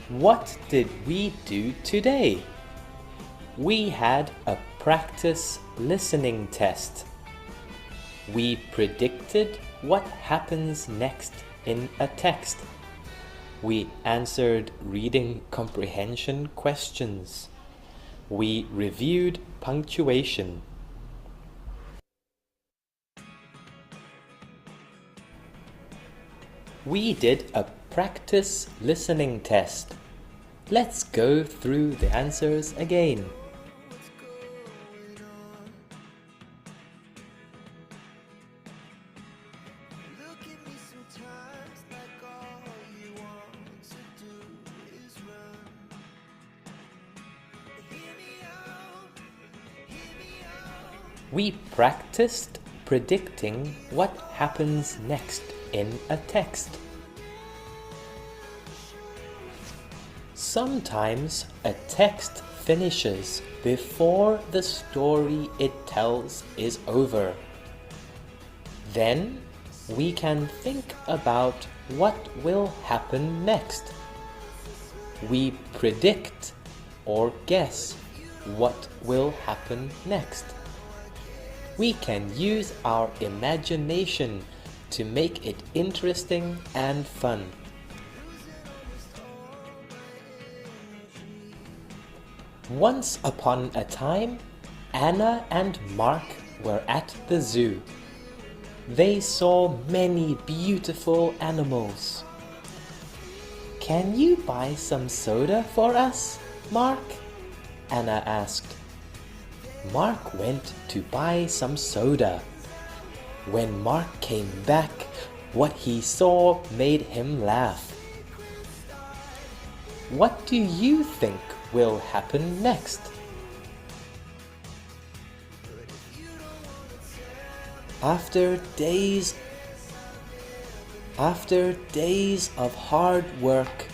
What did we do today? We had a practice listening test. We predicted what happens next in a text. We answered reading comprehension questions. We reviewed punctuation. We did a practice listening test. Let's go through the answers again. We practiced predicting what happens next in a text. Sometimes a text finishes before the story it tells is over. Then we can think about what will happen next. We predict or guess what will happen next. We can use our imagination to make it interesting and fun. Once upon a time, Anna and Mark were at the zoo. They saw many beautiful animals. "Can you buy some soda for us, Mark?" Anna asked. Mark went to buy some soda. When Mark came back, what he saw made him laugh. What do you think will happen next? After days of hard work,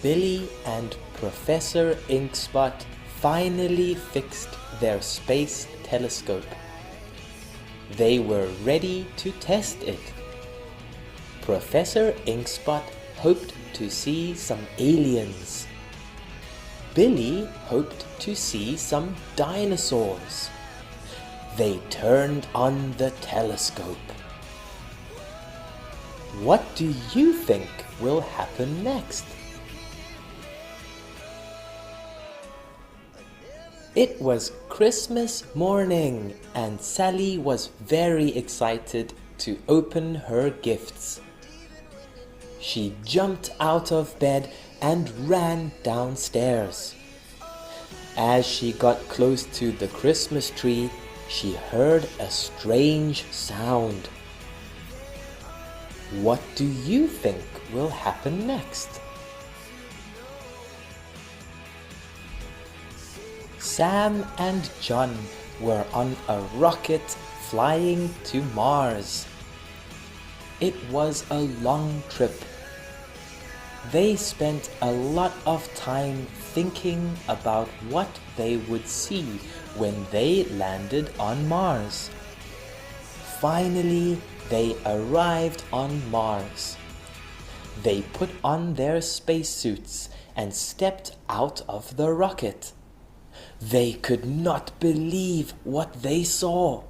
Billy and Professor Inkspot finally fixed their space telescope. They were ready to test it. Professor Inkspot hoped to see some aliens. Billy hoped to see some dinosaurs. They turned on the telescope. What do you think will happen next? It was Christmas morning, and Sally was very excited to open her gifts. She jumped out of bed and ran downstairs. As she got close to the Christmas tree, she heard a strange sound. What do you think will happen next? Sam and John were on a rocket flying to Mars. It was a long trip. They spent a lot of time thinking about what they would see when they landed on Mars. Finally, they arrived on Mars. They put on their spacesuits and stepped out of the rocket. They could not believe what they saw.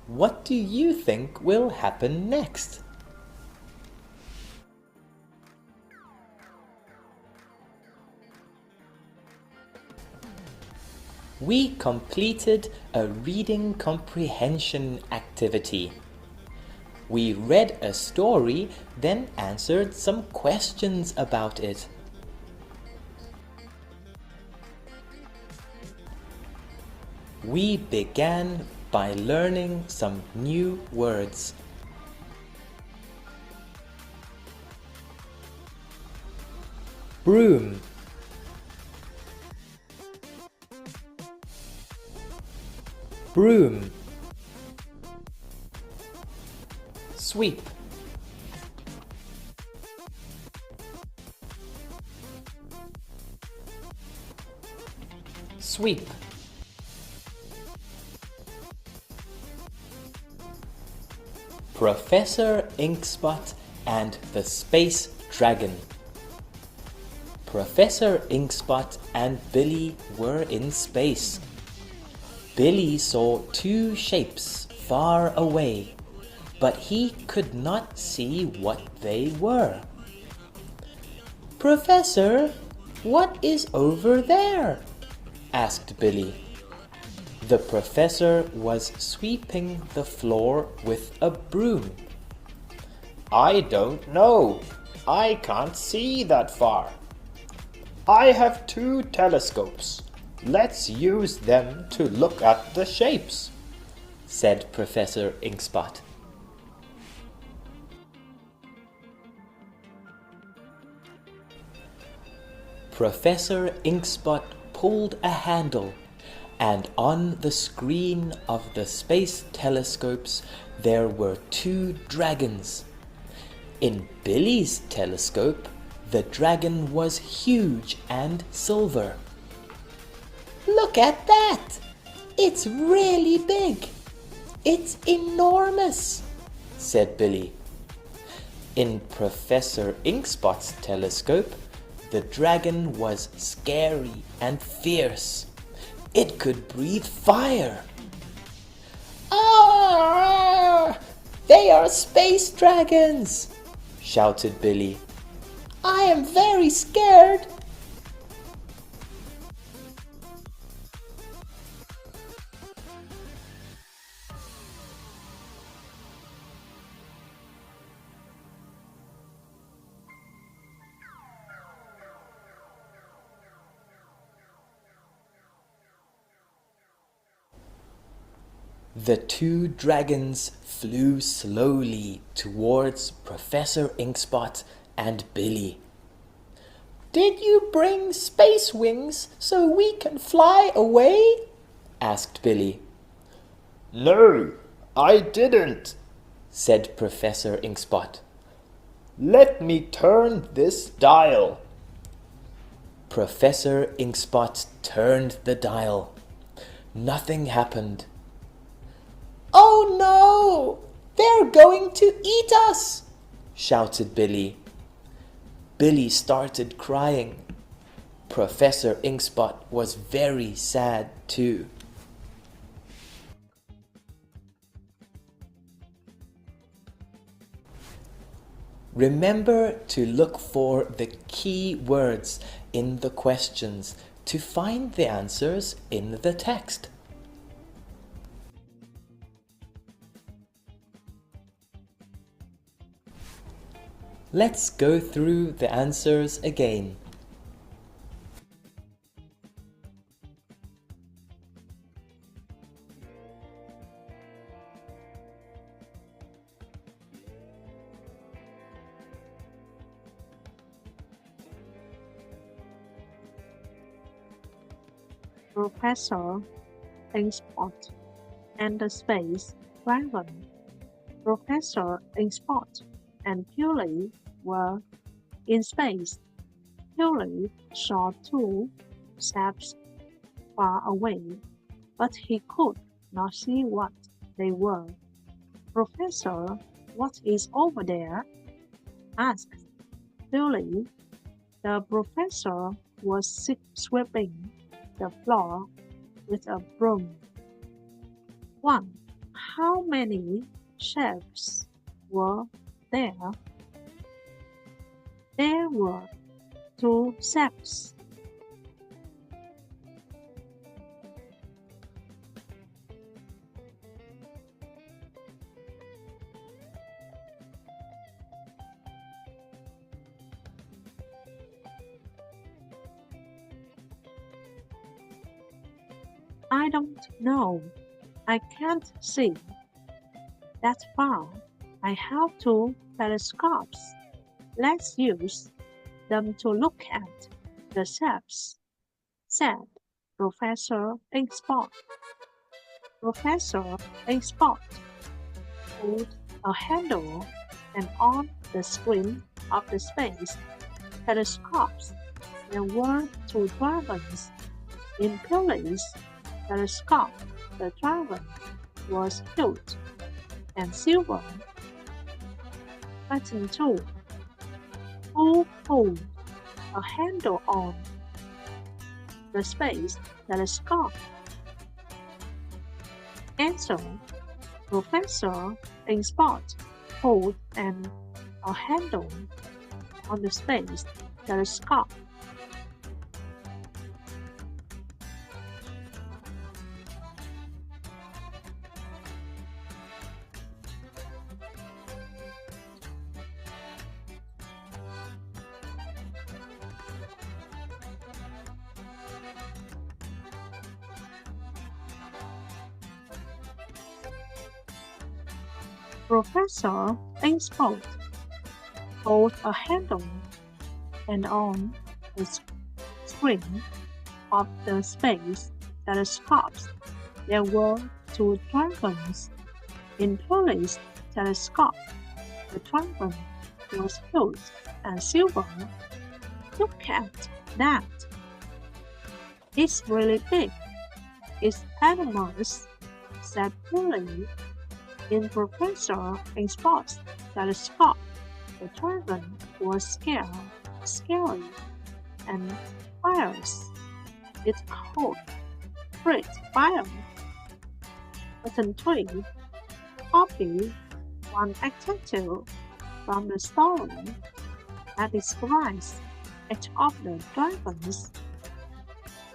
What do you think will happen next? We completed a reading comprehension activity. We read a story, then answered some questions about it. We began by learning some new words. Broom, broom. Sweep, sweep. Professor Inkspot and the Space Dragon. Professor Inkspot and Billy were in space. Billy saw two shapes far away, but he could not see what they were. "Professor, what is over there?" asked Billy. The professor was sweeping the floor with a broom. "I don't know. I can't see that far. I have two telescopes. Let's use them to look at the shapes," said Professor Inkspot. Professor Inkspot pulled a handle, and on the screen of the space telescopes there were two dragons. In Billy's telescope, the dragon was huge and silver. "Look at that! It's really big! It's enormous!" said Billy. In Professor Inkspot's telescope, the dragon was scary and fierce. It could breathe fire. "Ah! They are space dragons!" shouted Billy. "I am very scared." The two dragons flew slowly towards Professor Inkspot and Billy. "Did you bring space wings so we can fly away?" asked Billy. "No, I didn't," said Professor Inkspot. "Let me turn this dial." Professor Inkspot turned the dial. Nothing happened. "Oh no! They're going to eat us!" shouted Billy. Billy started crying. Professor Inkspot was very sad too. Remember to look for the key words in the questions to find the answers in the text. Let's go through the answers again. Professor Inkspot and the Space Dragon. Professor Inkspot and Billy were in space. Billy saw two shapes far away, but he could not see what they were. "Professor, what is over there?" asked Billy. The professor was sweeping the floor with a broom. 1. How many shapes were there? There were two shapes. I don't know. I can't see that far. I have two telescopes. Let's use them to look at the shapes, said Professor Inkspot. Professor Inkspot pulled a handle, and on the screen of the space telescopes there were two dragons. In Billy's telescope, the dragon was huge and silver. Question 2. Who pulled a handle on the space telescope. Answer. Professor in spot hold a handle on the space telescope. Professor in spot hold a handle and on the screen of the space telescopes there were two dragons. In Purley's telescope, the dragon was huge and silver. Look at that. It's really big. It's enormous, said Purley. In Professor in Spot's telescope, the dragon was scary, and fierce. It could breathe fire. Button 3. Copy one adjective from the story that describes each of the dragons.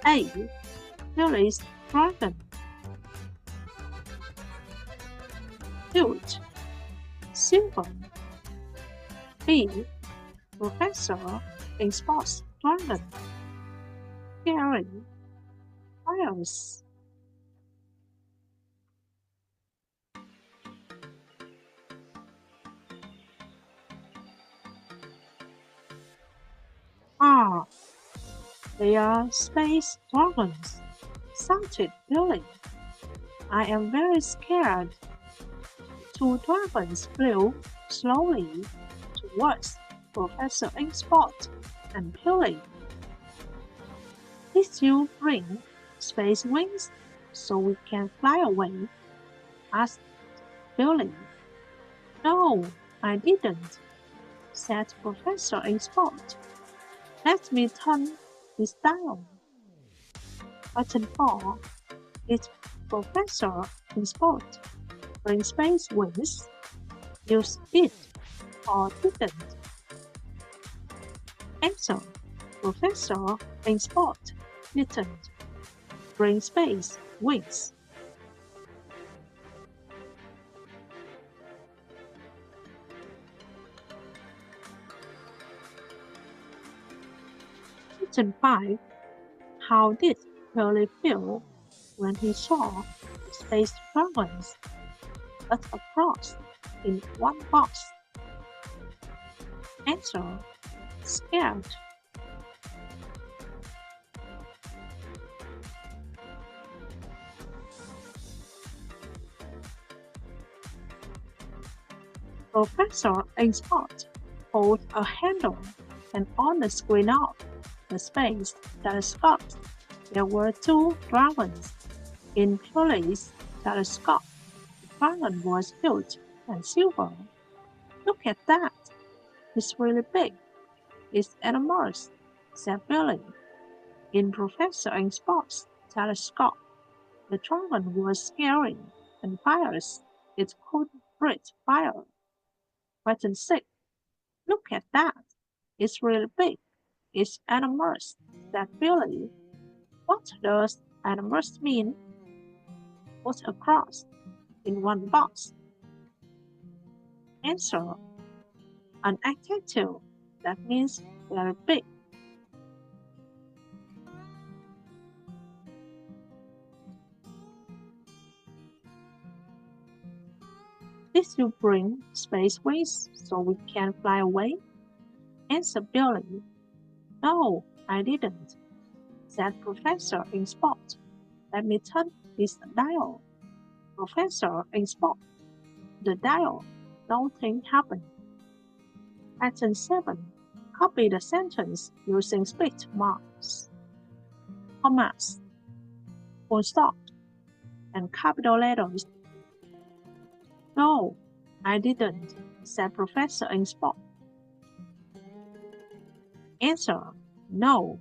A. Purley's dragon. Huge, silver. B. Professor in Sports dragon. Scary, fires. Ah, they are space dragons, shouted Billy. I am very scared. Two dragons flew slowly towards Professor Inkspot and Billy. Did you bring space wings so we can fly away? Asked Billy. No, I didn't, said Professor Inkspot. Let me turn this dial. Button 4. Did Professor Inkspot bring space wings? Use it or didn't? Answer. Professor Inkspot didn't bring space wings. Question 5. How did Billy feel when he saw the space dragons cut across in one box? Answer. Scared. Professor Inkspot hold a handle, and on the screen of the space telescopes there were two dragons. In Purley's telescope, the dragon was huge and silver. Look at that. It's really big. It's enormous, said Billy. In Professor Inkspot's telescope, the dragon was scary and fierce. It could breathe fire. Question 6. Look at that. It's really big. It's enormous, said Billy. What does enormous mean? Put across in one box. Answer. An adjective that means very big. Did you bring space wings so we can fly away? Answered Billy. No, I didn't, said Professor Inkspot. Let me turn this dial. Professor Inkspot. The dial. Nothing happened. Pattern 7. Copy the sentence using split marks, commas, full stop, and capital letters. No, I didn't, said Professor Inkspot. Answer. No,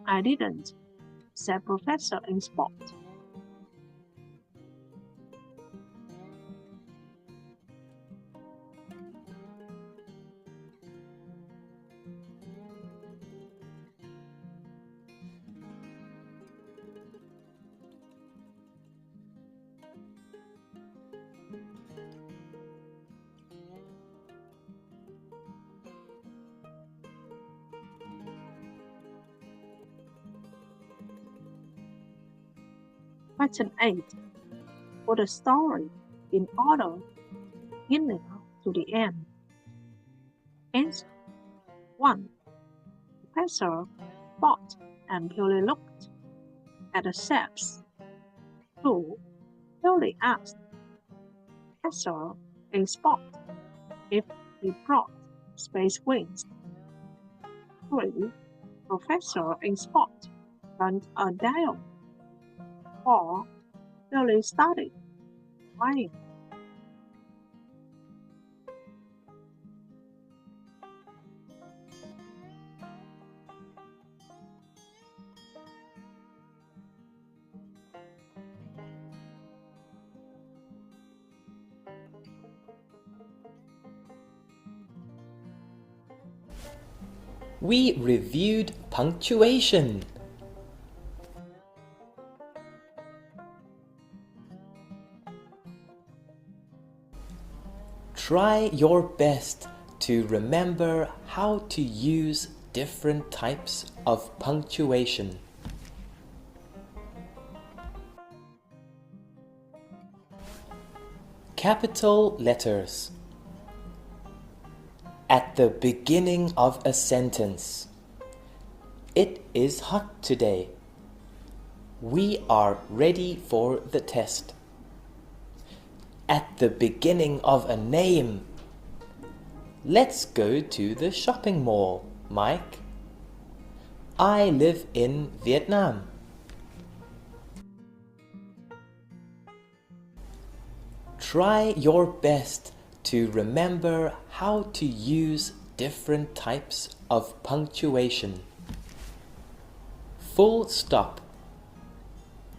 I didn't, said Professor in spot. Question 8. Put the story in order, beginning to the end. Answer. 1. Professor thought and Billy looked at the steps. 2. Billy asked Professor in spot if he brought space wings. 3. Professor in spot turned a dial. 4. Billy started crying. We reviewed punctuation. Try your best to remember how to use different types of punctuation. Capital letters. At the beginning of a sentence. It is hot today. We are ready for the test. At the beginning of a name. Let's go to the shopping mall, Mike. I live in Vietnam. Try your best to remember how to use different types of punctuation. Full stop.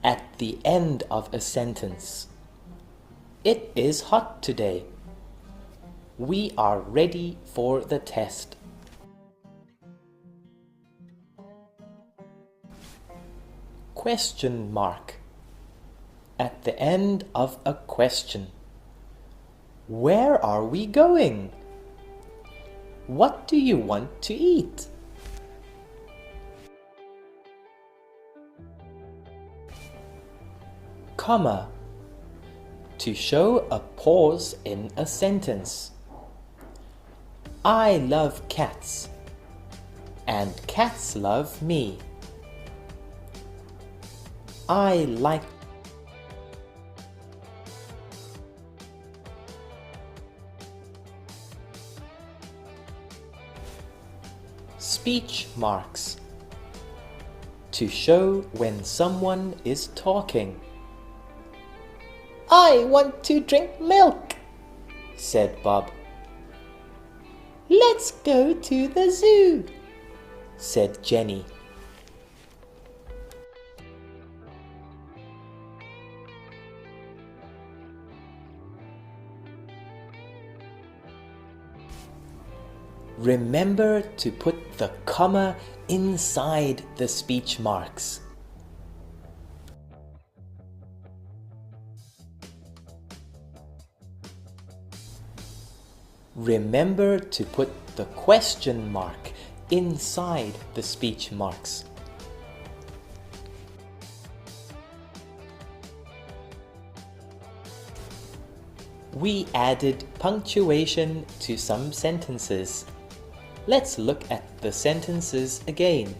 At the end of a sentence. It is hot today. We are ready for the test. Question mark. At the end of a question. Where are we going? What do you want to eat? Comma. To show a pause in a sentence. I love cats, and cats love me. I like speech marks. To show when someone is talking. I want to drink milk, said Bob. Let's go to the zoo, said Jenny. Remember to put the comma inside the speech marks. Remember to put the question mark inside the speech marks. We added punctuation to some sentences. Let's look at the sentences again.